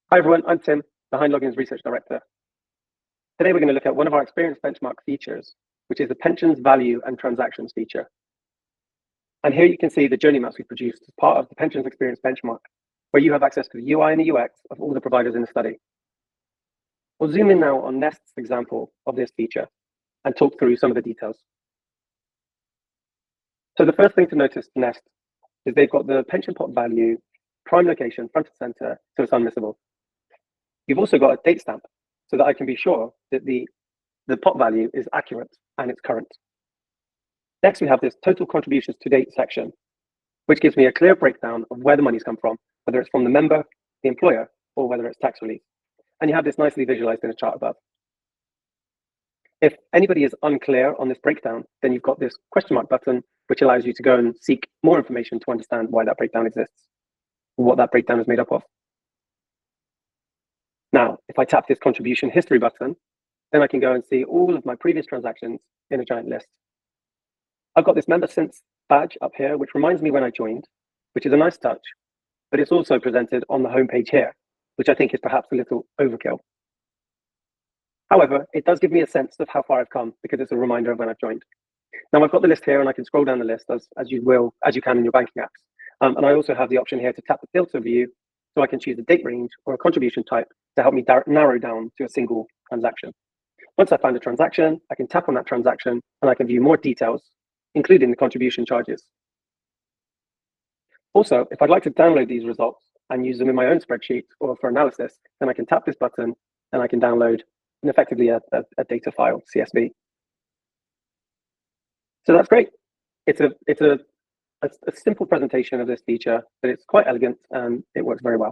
Hi everyone, I'm Tim, BehindLogin's Research Director. Today we're going to look at one of our experience benchmark features, which is the pensions value and transactions feature. And here you can see the journey maps we produced as part of the pensions experience benchmark, where you have access to the UI and the UX of all the providers in the study. We'll zoom in now on Nest's example of this feature and talk through some of the details. So the first thing to notice to Nest is they've got the pension pot value, prime location, front and center, so it's unmissable. You've also got a date stamp so that I can be sure that the pot value is accurate and it's current. Next, we have this total contributions to date section, which gives me a clear breakdown of where the money's come from, whether it's from the member, the employer, or whether it's tax relief. And you have this nicely visualized in a chart above. If anybody is unclear on this breakdown, then you've got this question mark button, which allows you to go and seek more information to understand why that breakdown exists, or what that breakdown is made up of. Now, if I tap this contribution history button, then I can go and see all of my previous transactions in a giant list. I've got this member since badge up here, which reminds me when I joined, which is a nice touch, but it's also presented on the homepage here, which I think is perhaps a little overkill. However, it does give me a sense of how far I've come because it's a reminder of when I've joined. Now I've got the list here and I can scroll down the list as you can in your banking apps. And I also have the option here to tap the filter view so I can choose a date range or a contribution type to help me narrow down to a single transaction. Once I find a transaction, I can tap on that transaction and I can view more details, including the contribution charges. Also, if I'd like to download these results and use them in my own spreadsheet or for analysis, then I can tap this button and I can download effectively a data file, CSV. So that's great. It's a simple presentation of this feature, but it's quite elegant and it works very well.